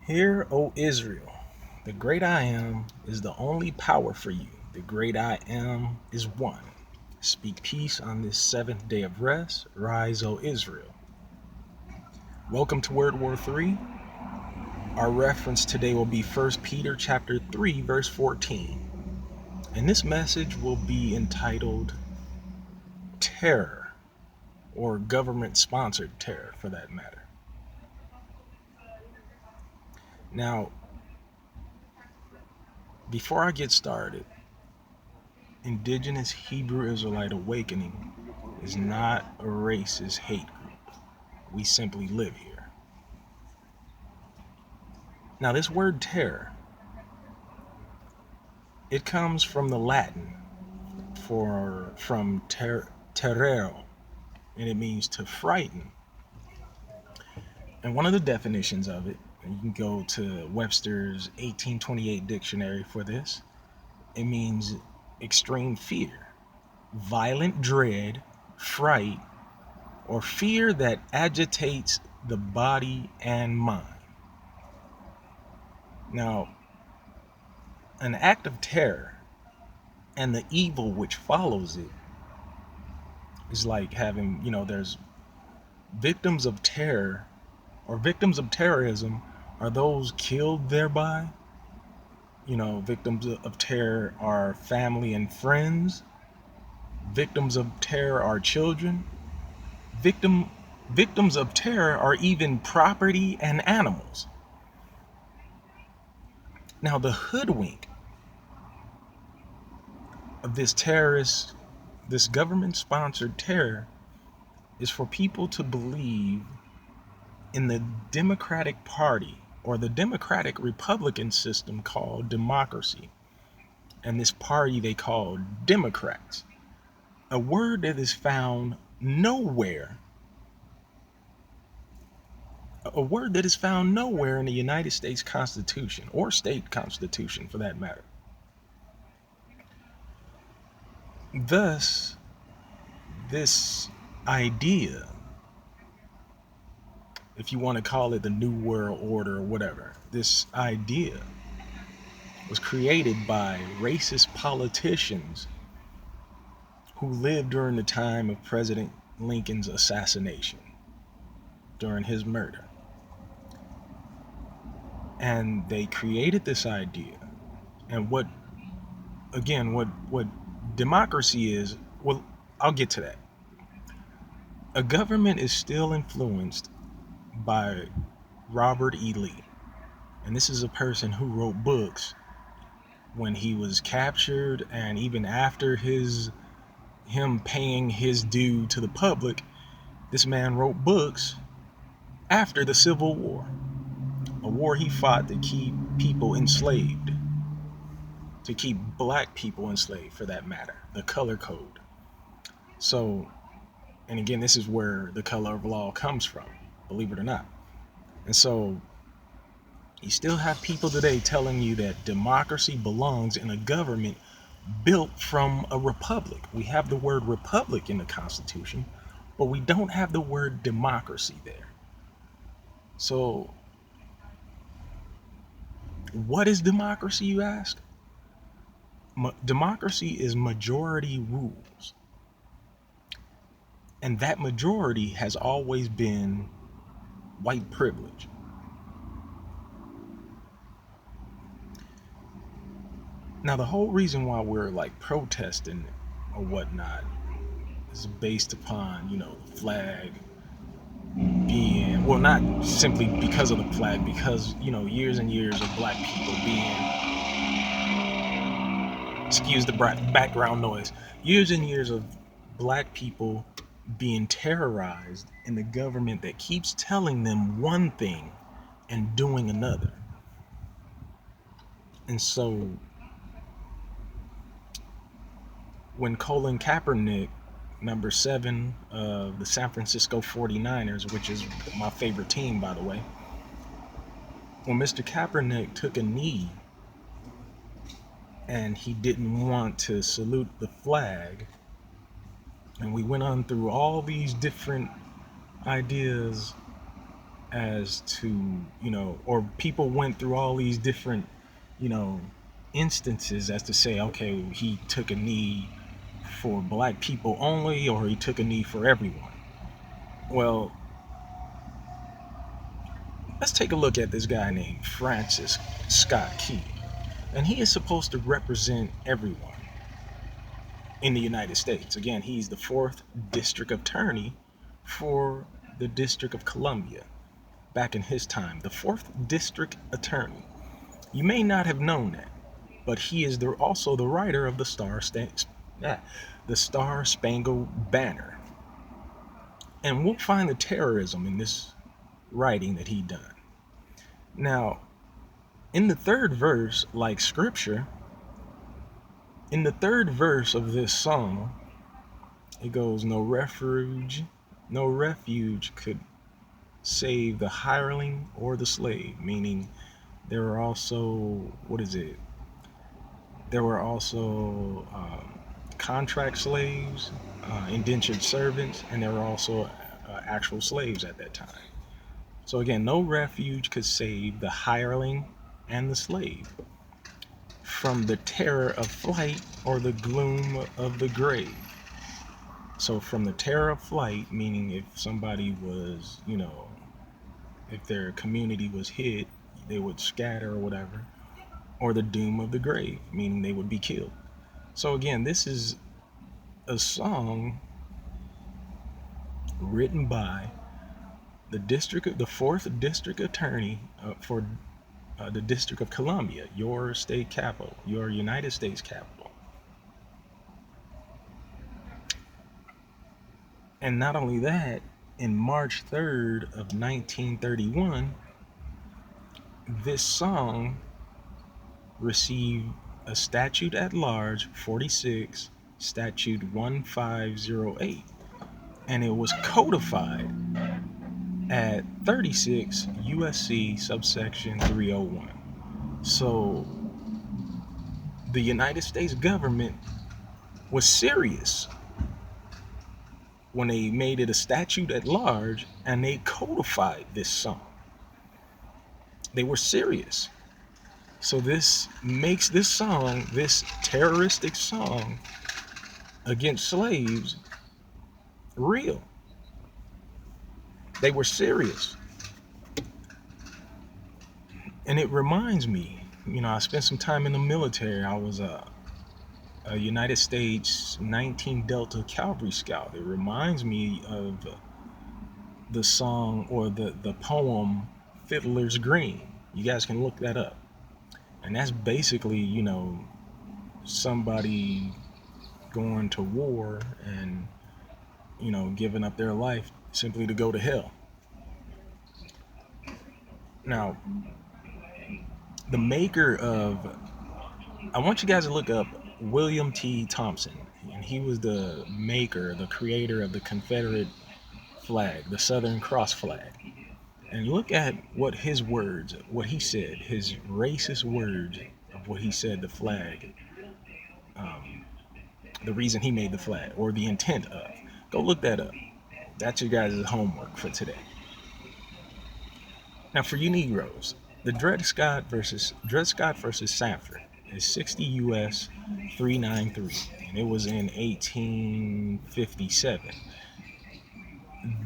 Hear, O Israel, the great I am is the only power for you. The great I am is one. Speak peace on this seventh day of rest. Rise, O Israel. Welcome to World War III. Our reference today will be 1 Peter chapter 3, verse 14. And this message will be entitled Terror, or government-sponsored terror for that matter. Now, before I get started, Indigenous Hebrew Israelite awakening is not a racist hate group. We simply live here. Now, this word terror, it comes from the Latin from terreo, and it means to frighten. And one of the definitions of it, and you can go to Webster's 1828 dictionary for this, it means extreme fear, violent dread, fright, or fear that agitates the body and mind. Now, an act of terror and the evil which follows it is like having, there's victims of terror or victims of terrorism are those killed thereby. Victims of terror are family and friends. Victims of terror are children. Victims of terror are even property and animals. Now, the hoodwink of this government-sponsored terror is for people to believe in the Democratic Party or the Democratic Republican system called democracy, and this party they call Democrats, a word that is found nowhere in the United States Constitution or state constitution for that matter. Thus, this idea, if you want to call it the New World Order or whatever, this idea was created by racist politicians who lived during the time of President Lincoln's assassination, during his murder. And they created this idea. And what democracy is, well, I'll get to that. A government is still influenced by Robert E. Lee. And this is a person who wrote books when he was captured, and even after him paying his due to the public. This man wrote books after the Civil War, a war he fought to keep people enslaved, to keep black people enslaved for that matter, the color code. So, and again, this is where the color of law comes from, believe it or not. And so you still have people today telling you that democracy belongs in a government built from a republic. We have the word republic in the Constitution, but we don't have the word democracy there. So, what is democracy, you ask? Democracy is majority rules. And that majority has always been white privilege. Now, the whole reason why we're like protesting or whatnot is based upon, the flag being, well, not simply because of the flag, because, years and years of black people being, excuse the background noise, years and years of black people being terrorized in the government that keeps telling them one thing and doing another. And so when Colin Kaepernick, number 7 of the San Francisco 49ers, which is my favorite team, by the way, when Mr. Kaepernick took a knee and he didn't want to salute the flag, and we went on through all these different ideas as to, or people went through all these different, you know, instances as to say, okay, he took a knee for black people only, or he took a knee for everyone. Well, let's take a look at this guy named Francis Scott Key. And he is supposed to represent everyone in the United States. Again, he's the 4th District Attorney for the District of Columbia back in his time. The 4th District Attorney. You may not have known that, but he is also the writer of the Star Spangled Banner. And we'll find the terrorism in this writing that he done. Now, in the 3rd verse, like scripture, in the 3rd verse of this song, it goes, no refuge could save the hireling or the slave, meaning there were also, there were also contract slaves, indentured servants, and there were also actual slaves at that time. So again, no refuge could save the hireling and the slave from the terror of flight or the gloom of the grave. So from the terror of flight, meaning if somebody was, if their community was hit, they would scatter or whatever, or the doom of the grave, meaning they would be killed. So again, this is a song written by the 4th District Attorney for the District of Columbia, your state capital, your United States capital. And not only that, in March 3rd of 1931, this song received a statute at large, 46, statute 1508, and it was codified at 36 USC subsection 301. So the United States government was serious when they made it a statute at large and they codified this song. They were serious. So this makes this song, this terroristic song against slaves, real. They were serious. And it reminds me, I spent some time in the military. I was a United States 19 Delta Cavalry Scout. It reminds me of the song or the poem Fiddler's Green. You guys can look that up. And that's basically, somebody going to war and, giving up their life simply to go to hell. Now, the maker of, I want you guys to look up William T. Thompson. And he was the creator of the Confederate flag, the Southern Cross flag. And look at what he said, his racist words of what he said the flag, the reason he made the flag, or the intent of. Go look that up. That's your guys' homework for today. Now, for you Negroes, the Dred Scott versus Sanford is 60 U.S. 393, and it was in 1857.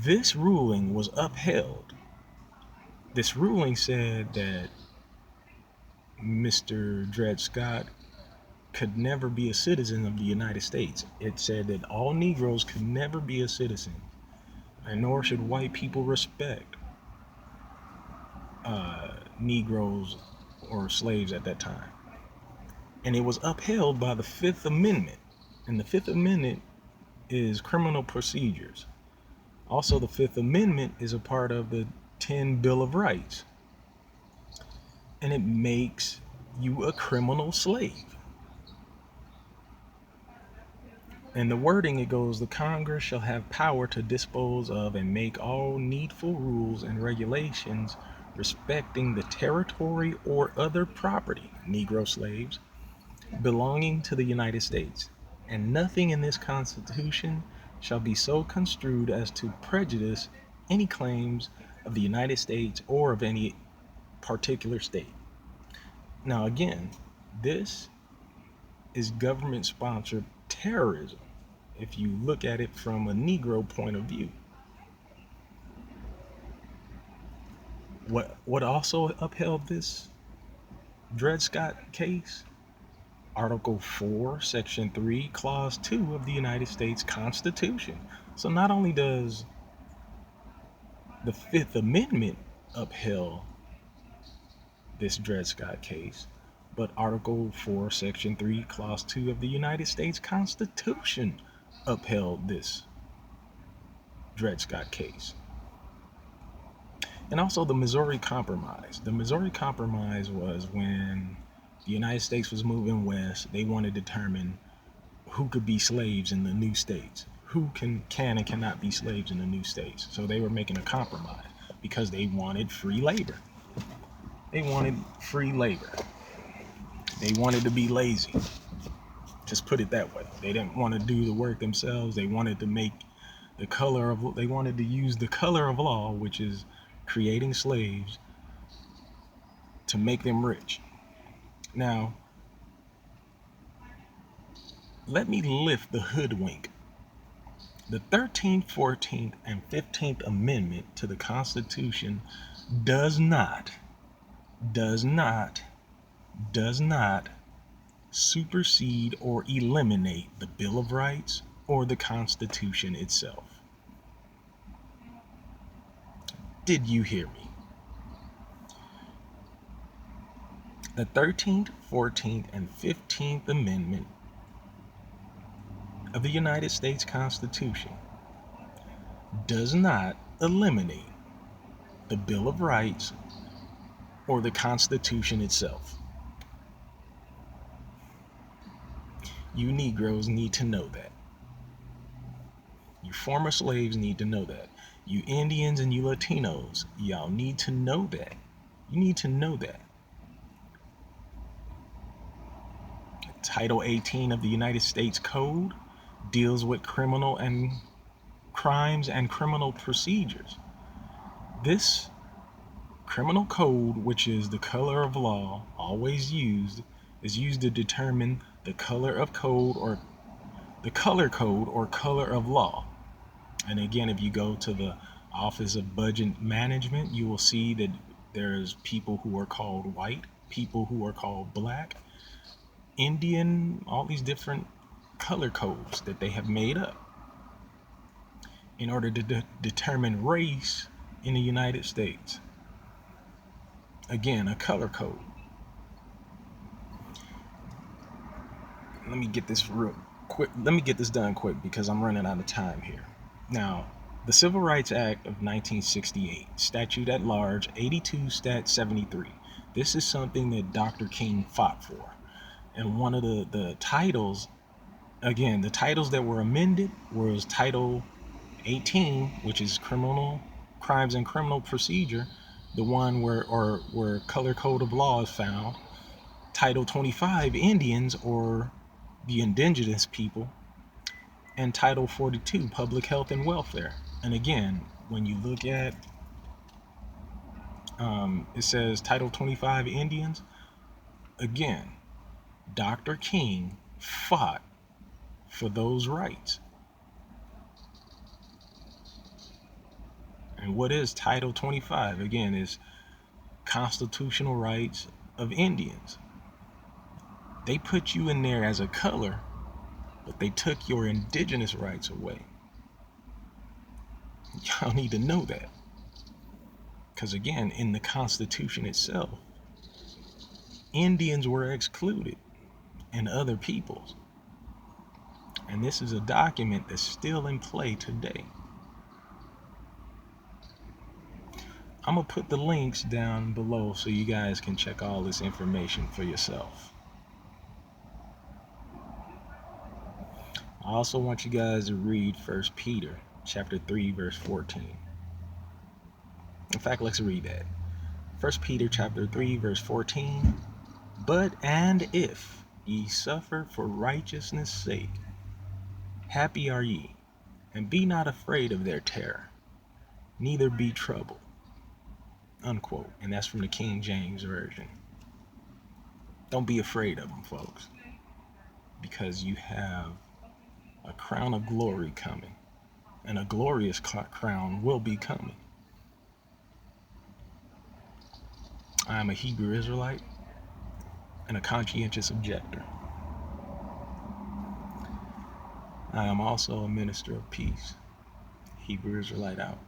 This ruling was upheld. This ruling said that Mr. Dred Scott could never be a citizen of the United States. It said that all Negroes could never be a citizen, and nor should white people respect Negroes or slaves at that time. And it was upheld by the Fifth Amendment. And the Fifth Amendment is criminal procedures. Also, the Fifth Amendment is a part of the 10 Bill of Rights. And it makes you a criminal slave. In the wording, it goes, the Congress shall have power to dispose of and make all needful rules and regulations respecting the territory or other property, Negro slaves, belonging to the United States. And nothing in this Constitution shall be so construed as to prejudice any claims of the United States or of any particular state. Now, again, this is government sponsored terrorism if you look at it from a Negro point of view. What also upheld this Dred Scott case? Article 4, Section 3, Clause 2 of the United States Constitution. So not only does the Fifth Amendment upheld this Dred Scott case, but Article 4, Section 3, Clause 2 of the United States Constitution upheld this Dred Scott case. And also the Missouri Compromise. The Missouri Compromise was when the United States was moving west. They wanted to determine who could be slaves in the new states, who can and cannot be slaves in the new states. So they were making a compromise because they wanted free labor. They wanted free labor. They wanted to be lazy. Just put it that way. They didn't want to do the work themselves. They wanted to make they wanted to use the color of law, which is creating slaves, to make them rich. Now, let me lift the hoodwink. The 13th, 14th, and 15th Amendment to the Constitution does not supersede or eliminate the Bill of Rights or the Constitution itself. Did you hear me? The 13th, 14th, and 15th Amendment of the United States Constitution does not eliminate the Bill of Rights or the Constitution itself. You Negroes need to know that. You former slaves need to know that. You Indians and you Latinos, y'all need to know that. You need to know that. Title 18 of the United States Code deals with criminal and crimes and criminal procedures. This criminal code, which is the color of law always used, is used to determine the color of code or the color code or color of law. And again, if you go to the Office of Budget Management, you will see that there's people who are called white, people who are called black, Indian, all these different color codes that they have made up in order to determine race in the United States. Again, a color code. Let me get this real quick. Let me get this done quick because I'm running out of time here. Now, the Civil Rights Act of 1968, Statute at Large 82 Stat 73. This is something that Dr. King fought for. And one of the titles, again, the titles that were amended was Title 18, which is criminal crimes and criminal procedure, the one where color code of law is found. Title 25, Indians or the indigenous people, and Title 42, Public Health and Welfare. And again, when you look at it says Title 25 Indians. Again, Dr. King fought for those rights. And what is Title 25? Again, is constitutional rights of Indians. They put you in there as a color, but they took your indigenous rights away. Y'all need to know that. Because again, in the Constitution itself, Indians were excluded and other peoples. And this is a document that's still in play today. I'm going to put the links down below so you guys can check all this information for yourself. I also want you guys to read 1 Peter chapter 3, verse 14. In fact, let's read that. 1 Peter chapter 3, verse 14. But and if ye suffer for righteousness' sake, happy are ye, and be not afraid of their terror, neither be troubled. unquote. And that's from the King James Version. Don't be afraid of them, folks, because you have a crown of glory coming, and a glorious crown will be coming. I am a Hebrew Israelite and a conscientious objector. I am also a minister of peace. Hebrew Israelite out.